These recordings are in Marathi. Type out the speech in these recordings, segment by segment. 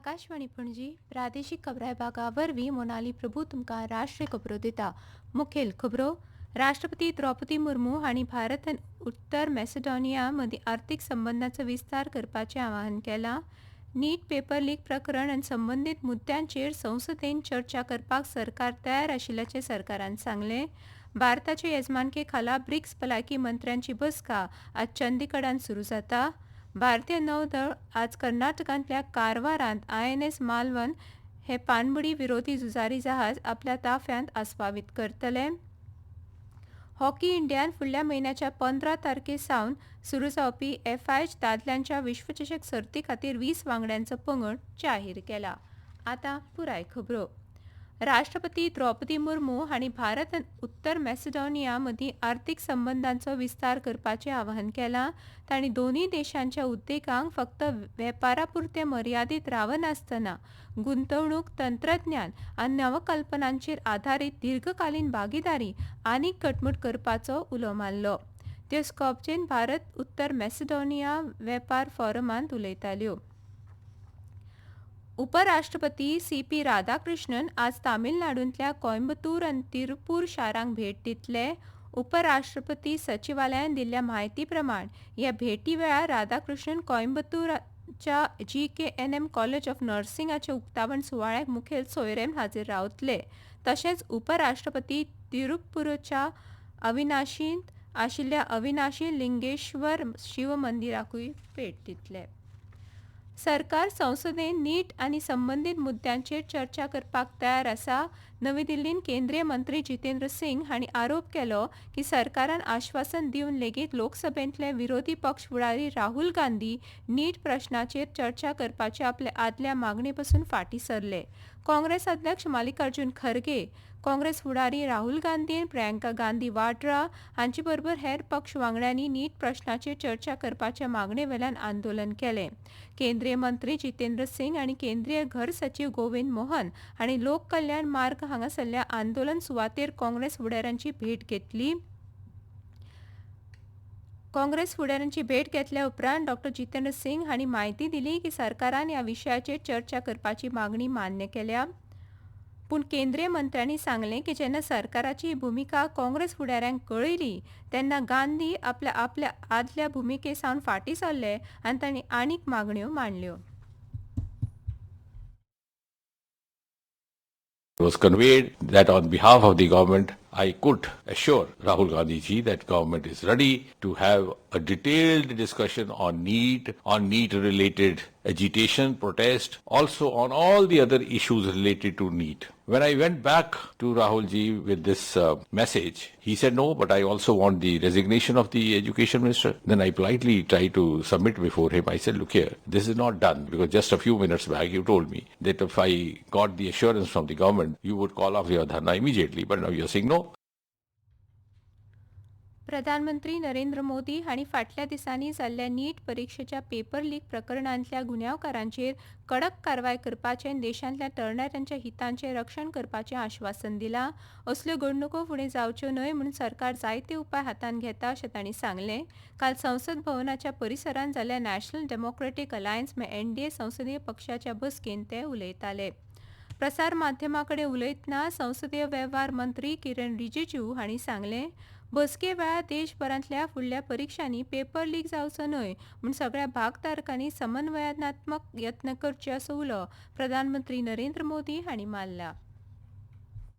आकाशवाणी पणजी प्रादेशिक खबरां विभागा वरवीं मोनाली प्रभू तुमकां राष्ट्रीय खबरो दिता. मुखेल खबरो. राष्ट्रपती द्रौपदी मुर्मू हांणी भारत आनी उत्तर मॅसेडोनिया मदीं आर्थीक संबंदांचो विस्तार करपाचें आवाहन केलां. नीट पेपर लीक प्रकरण आनी संबंदीत मुद्द्यांचेर संसदेन चर्चा करपाक सरकार तयार आशिल्ल्याचें सरकारान सांगलें. भारताचे येजमानके खाला ब्रिक्स भलायकी मंत्र्यांची बसका आज चंदीगडांत सुरू जाता. भारतीय नौदळ आज कर्नाटकांतल्या कारवारांत INS मालवन हे पाणबुडी विरोधी झुजारी जहाज आपल्या ताफ्यांत आस्पावीत करतले. हॉकी इंडियान फुडल्या म्हयन्याच्या 15 तारखेसावन सुरू जावपी FIH दादल्यांच्या विश्वचषक सर्ती खातीर 20 वांगड्यांचो पंगड जाहीर केला. आतां पुराय खबरो. राष्ट्रपती द्रौपदी मुर्मू हांणी भारत आनी उत्तर मॅसेडोनिया मदीं आर्थीक संबंदांचो विस्तार करपाचें आवाहन केलां. तांणी दोनूय देशांच्या उद्देगांक फक्त वेपारापुरते मर्यादीत रावनासतना गुंतवणूक, तंत्रज्ञान आनी नवकल्पनांचेर आदारीत दीर्घकालीन भागीदारी आनीक घटमूट करपाचो उलो मारलो. त्यो स्कॉपजेन भारत उत्तर मॅसेडोनिया वेपार फोरमांत उलयताल्यो. उपराष्ट्रपती CP राधाकृष्णन आज तामिळनाडूंतल्या कोयंबतूर आनी तिरुपूर शारांक भेट दितले. उपराष्ट्रपती सचिवालयान दिल्ल्या म्हायती प्रमाण ह्या भेटी वेळार राधाकृष्णन कोयंबतूरच्या GKNM कॉलेज ऑफ नर्सिंगाच्या उक्तावण सुवाळ्याक मुखेल सोयरेन हाजीर रावतले. तशेंच उपराष्ट्रपती तिरुपूरच्या अविनाशींत आशिल्ल्या अविनाशी लिंगेश्वर शिव मंदिराकूय भेट दितले. सरकार संसदेन नीट आनी संबंदीत मुद्द्यांचेर चर्चा करपाक तयार आसा. नवी दिल्लीन केंद्रीय मंत्री जितेंद्र सिंग हांणी आरोप केलो की सरकारान आश्वासन दिवन लेगीत लोकसभेंतले विरोधी पक्ष फुडारी राहुल गांधी नीट प्रश्नाचेर चर्चा करपाचे आपले आदल्या मागणे पासून फाटीं सरले. काँग्रेस अध्यक्ष मल्लिकार्जुन खरगे, काँग्रेस फुडारी राहुल गांधी आनी प्रियंका गांधी वाड्रा हांचे बरोबर हेर पक्ष वांगड्यांनी नीट प्रश्नाचेर चर्चा करपाच्या मागणे वेल्यान आंदोलन केलें. केंद्रीय मंत्री जितेंद्र सिंग आनी केंद्रीय घर सचिव गोविंद मोहन हांणी लोक कल्याण मार्ग हांगासरल्या आंदोलन सुवातेर काँग्रेस फुडाऱ्यांची भेट घेतली. काँग्रेस फुडाऱ्यांची भेट घेतल्या उपरांत डॉ. जितेंद्र सिंग हांणी म्हायती दिली की सरकारान ह्या विशयाचेर चर्चा करपाची मागणी मान्य केल्या. पूण केंद्रीय मंत्र्यांनी सांगलें की जेन्ना सरकाराची भुमिका काँग्रेस फुडाऱ्यांक कळयली तेन्ना गांधी आपल्या आदल्या भुमिके सावन फाटीं सरले आनी तांणी आनीक मागण्यो मांडल्यो. It was conveyed that on behalf of the government, I could assure Rahul Gandhi ji that government is ready to have a detailed discussion on NEET related agitation, protest, also on all the other issues related to NEET. When I went back to Rahul ji with this message, he said no, but I also want the resignation of the education minister. Then I politely tried to submit before him. I said, look here, this is not done because just a few minutes back you told me that if I got the assurance from the government, you would call off your dharna immediately. But now you're saying no. प्रधानमंत्री नरेंद्र मोदी हांणी फाटल्या दिसांनी जाल्ल्या नीट परीक्षेच्या पेपर लीक प्रकरणांतल्या गुन्यांवकारांचेर कडक कारवाय करपाचें आनी देशांतल्या तरणाट्यांच्या हितांचें रक्षण करपाचें आश्वासन दिलां. असल्यो घडणुको फुडें जावच्यो न्हय म्हूण सरकार जायते उपाय हातांत घेता अशें तांणी सांगलें. काल संसद भवनाच्या परिसरांत जाल्ल्या नॅशनल डेमोक्रेटीक अलायन्स NDA संसदीय पक्षाच्या बसकेंत ते उलयताले. प्रसार माध्यमां कडेन उलयतना संसदीय वेव्हार मंत्री किरण रिजिजू हांणी सांगलें बसके वेळार देशभरांतल्या फुडल्या परीक्षांनी पेपर लीक जावचो न्हय म्हूण सगळ्या भागधारकांनी समन्वयात्मक यत्न करचे असो उलो प्रधानमंत्री नरेंद्र मोदी हांणी मारला.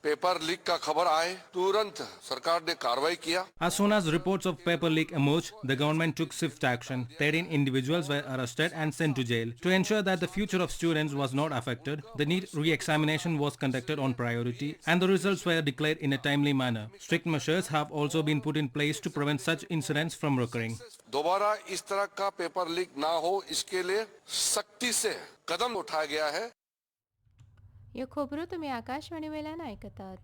पेपर लीक का खबर आए तुरंत सरकार ने कार्रवाई KIA. As soon as reports of paper leak emerged, the government took swift action. 13 individuals were arrested and sent to jail. To ensure that the future of students was not affected, the NEET re-examination was conducted on priority and the results were declared in a timely manner. Strict measures have also been put in place to prevent such incidents from recurring. दोबारा इस तरह का पेपर लीक ना हो इसके लिए सख्ती से कदम उठाया गया है. ह्यो खबरो तुमी आकाशवाणी वेल्यान आयकतात.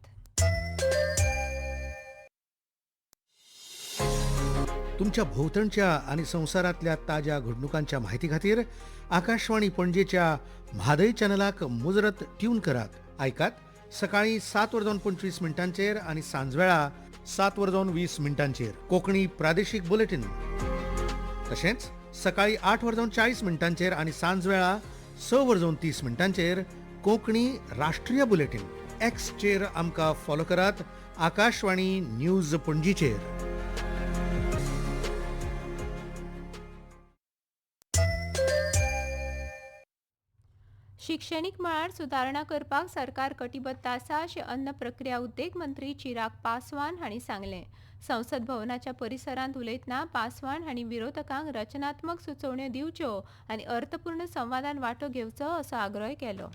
तुमच्या भोवतणच्या आणि संवसारांतल्या ताज्या घडणुकांच्या म्हायती खातीर आकाशवाणी पणजेच्या म्हादय चॅनलाक मुजरत ट्यून करात. आयकात सकाळी 7:25 आनी सांजवेळा 7:20 कोंकणी प्रादेशीक बुलेटिन. तशेंच सकाळी 8:40 आनी सांजवेळा 6:30 कोंकणी राष्ट्रीय बुलेटिन एक्स चेर आमकां फॉलो करात. आकाशवाणी न्यूज पणजीचेर. शिक्षणीक मळार सुदारणा करपाक सरकार कटिबद्ध आसा अशें अन्न प्रक्रिया उद्देग मंत्री चिराग पासवान हांणी सांगलें. संसद भवनाच्या परिसरांत उलयतना पासवान हांणी विरोधकांक रचनात्मक सुचोवण्यो दिवच्यो आनी अर्थपूर्ण संवादान वांटो घेवचो असो आग्रह केलो.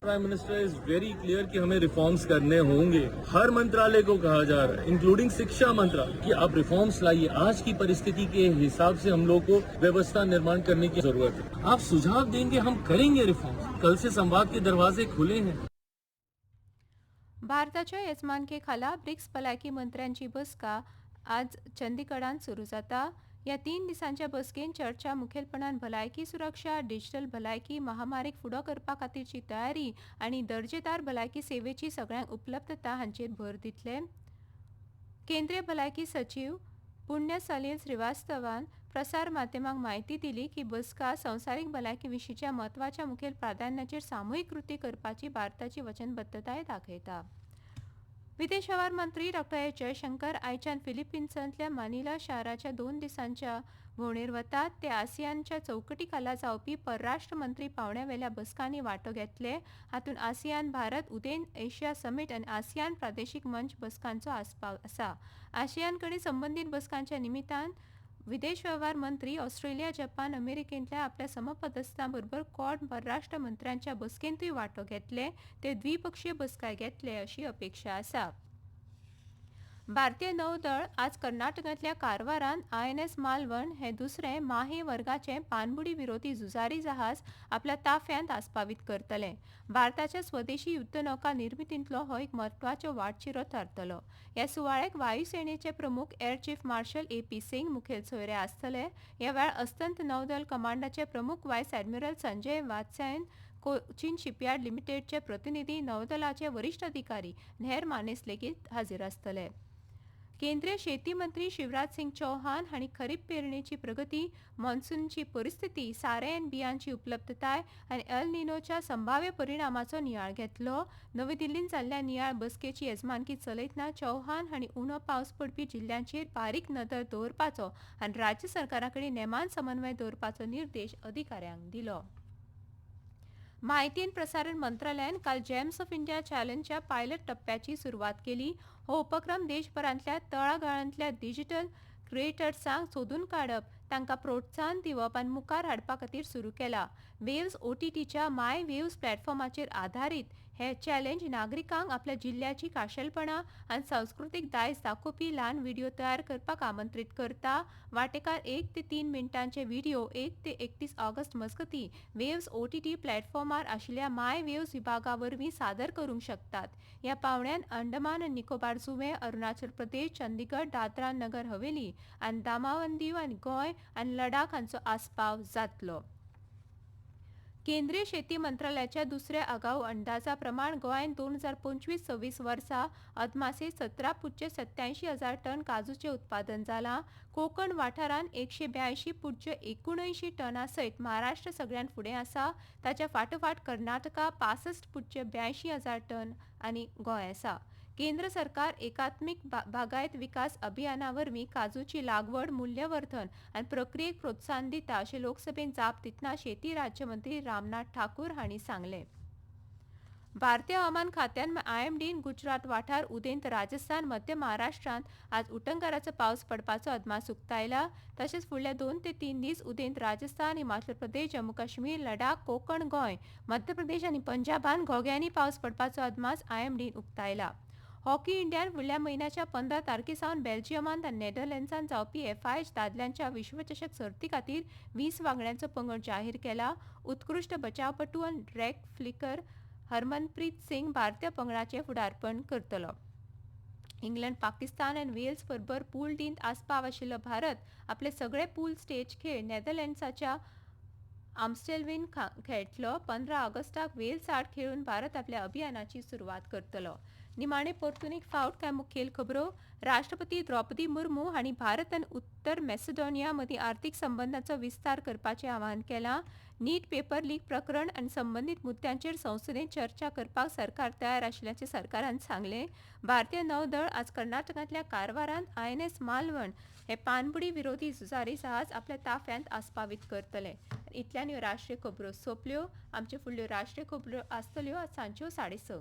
Prime minister is very clear कि हमें रिफॉर्म्स करने होंगे. हर मंत्रालय को कहा जा रहा है, इंक्लूडिंग शिक्षा मंत्रालय, कि आप रिफॉर्म्स लाइए. आज की परिस्थिति के हिसाब से हम लोग को व्यवस्था निर्माण करने की जरूरत है. आप सुझाव देंगे, हम करेंगे रिफॉर्म्स. कल से संवाद के दरवाजे खुले हैं. भारताच्या येजमानकेखाला ब्रिक्स भलायकी मंत्र्यांची बसका आज चंदीगडांत सुरू जाता. ह्या 3 दिसांच्या बसकेन चर्चा मुखेलपणान भलायकी सुरक्षा, डिजिटल भलायकी, महामारीक फुडो करपा खातीरची तयारी आनी दर्जेदार भलायकी सेवेची सगळ्यांक उपलब्धता हांचेर भर दितले. केंद्रीय भलायकी सचिव पुण्य सलील श्रीवास्तवान प्रसार माध्यमांक म्हायती दिली की बसका संवसारीक भलायकी विशींच्या म्हत्वाच्या मुखेल प्राधान्याचेर सामुहीक कृती करपाची भारताची वचनबद्धताय दाखयता. विदेश वेव्हार मंत्री डॉ. एस. जयशंकर आयच्यान फिलिपिन्सांतल्या मानिला शाराच्या 2 दिसांच्या भोंवडेर वतात. ते आसियानच्या चौकटी खाला जावपी परराष्ट्र मंत्री पावण्यावेल्या बसकांनी वांटो घेतले. हातूंत आसियान भारत उदेन एशिया समीट आनी आसियान प्रादेशीक मंच बसकांचो आस्पाव आसा. आसियान कडेन संबंदीत बसकांच्या निमित्तान विदेश वेव्हार मंत्री ऑस्ट्रेलिया, जपान, अमेरिकेंतल्या आपल्या समपदस्थां बरोबर क्वाड परराष्ट्र मंत्र्यांच्या बसकेंतूय वांटो घेतले. ते द्विपक्षीय बसकाय घेतले अशी अपेक्षा आसा. भारतीय नौदळ आज कर्नाटकांतल्या कारवारान INS मालवण हे दुसरे माहे वर्गाचे पाणबुडी विरोधी झुजारी जहाज आपल्या ताफ्यांत आस्पावीत करतले. भारताच्या स्वदेशी युद्धनौका निर्मितींतलो हो एक म्हत्वाचो वाटचिरो थारतलो. ह्या सुवाळ्याक वायुसेनेचे प्रमुख air chief marshal AP Singh मुखेल सोयरे आसतले. ह्या वेळार अस्तंत नौदल कमांडाचे प्रमुख vice admiral Sanjay Vatsyayan, Cochin shipyard लिमिटेडचे प्रतिनिधी, नौदलाचे वरिष्ठ अधिकारी, हेर मानेस्त लेगीत हाजीर आसतले. केंद्रीय शेती मंत्री शिवराज सिंग चौहान हांणी खरीप पेरणीची प्रगती, मॉन्सूनची परिस्थिती, सारें आनी बियांची उपलब्धताय आनी एल निनोच्या संभाव्य परिणामाचो नियाळ घेतलो. नवी दिल्लींत जाल्ल्या नियाळ बसकेची येजमानकी चलयतना चौहान हांणी उणो पावस पडपी जिल्ल्यांचेर बारीक नदर दवरपाचो आनी राज्य सरकारा कडेन नेमान समन्वय दवरपाचो निर्देश अधिकाऱ्यांक दिलो. माहिती आनी प्रसारण मंत्रालयान काल जेम्स ऑफ इंडिया चॅलेंजच्या पायलट टप्प्याची सुरवात केली. हो उपक्रम देशभरांतल्या तळागाळांतल्या डिजिटल क्रिएटर्सांक सोदून काडप, तांकां प्रोत्साहन दिवप आनी मुखार हाडपा खातीर सुरू केला. वेव्स OTTच्या माय वेव्स प्लॅटफॉर्माचेर आधारीत हे चॅलेंज नागरिकांक आपल्या जिल्ल्याची खाशेलपणां आनी सांस्कृतीक दायज दाखोवपी ल्हान व्हिडिओ तयार करपाक आमंत्रीत करता. वांटेकार 1 ते 3 मिनटांचे व्हिडिओ 1 ते 31 ऑगस्ट मजगतीं वेव्स OTT प्लॅटफॉर्मार आशिल्ल्या माय वेव्स विभागा वरवीं सादर करूंक शकतात. ह्या पावण्यान अंदमान आनी निकोबार जुंवे, अरुणाचल प्रदेश, चंदीगड, दादरा नगर हवेली आनी दामाव दीव आनी गोंय आनी लडाख हांचो आस्पाव जातलो. केंद्रीय शेती मंत्रालयाच्या दुसऱ्या आगाऊ अंदाजा प्रमाण गोंयांत 2025-26 वर्सा अदमासे 17.87 हजार टन काजूचे उत्पादन जालां. कोकण वाठारांत 182.79 टना सयत महाराष्ट्र सगळ्यांत फुडें आसा. ताच्या फाटोफाट कर्नाटका 65.82 हजार टन आनी गोंय आसा. केंद्र सरकार एकात्मीक बागायत विकास अभियाना वरवीं काजूची लागवड, मूल्यवर्धन आनी प्रक्रियेक प्रोत्साहन दिता अशें लोकसभेत जाप दितना शेती राज्यमंत्री रामनाथ ठाकूर हांणी सांगलें. भारतीय हवामान खात्यान IMDन गुजरात वाठार, उदेंत राजस्थान, मध्य महाराष्ट्रांत आज उटंगाराचो पावस पडपाचो अदमास उक्तायला. तशेंच फुडले 2 ते 3 दीस उदेंत राजस्थान, हिमाचल प्रदेश, जम्मू काश्मीर, लडाख, कोकण, गोंय, मध्य प्रदेश आनी पंजाबान घोग्यांनी पावस पडपाचो अदमास IMDन उक्तायला. हॉकी इंडियान फुडल्या म्हयन्याच्या 15 तारखेसावन बेल्जियमांत आनी नेदरलँड्सांत जावपी FIH दादल्यांच्या विश्वचषक सर्ती खातीर 20 वांगड्यांचो पंगड जाहीर केला. उत्कृश्ट बचावपटू आनी रॅक फ्लिकर हरमनप्रीत सिंग भारतीय पंगडाचें फुडारपण करतलो. इंग्लंड, पाकिस्तान आनी वेल्स बरोबर पूल डींत आस्पाव आशिल्लो भारत आपले सगळे पूल स्टेज खेळ नेदरलँड्साच्या आम्स्टेलवीन खेळटलो. 15 ऑगस्टाक वेल्स आड खेळून भारत आपल्या अभियानाची सुरवात करतलो. निमाणे परतून एक फावट काय मुखेल खबरो. राष्ट्रपती द्रौपदी मुर्मू हांणी भारत आनी उत्तर मॅसेडोनिया मदीं आर्थीक संबंदांचो विस्तार करपाचें आवाहन केलां. नीट पेपर लीक प्रकरण आनी संबंदीत मुद्द्यांचेर संसदेत चर्चा करपाक सरकार तयार आशिल्ल्याचें सरकारान सांगलें. भारतीय नौदळ आज कर्नाटकांतल्या कारवारांत INS मालवण हे पाणबुडी विरोधी झुजारी जहाज आपल्या ताफ्यांत आस्पावीत करतले. इतल्यान ह्यो राष्ट्रीय खबरो सोंपल्यो. आमच्यो फुडल्यो राष्ट्रीय खबरो आसतल्यो आज सांजच्यो 6:30.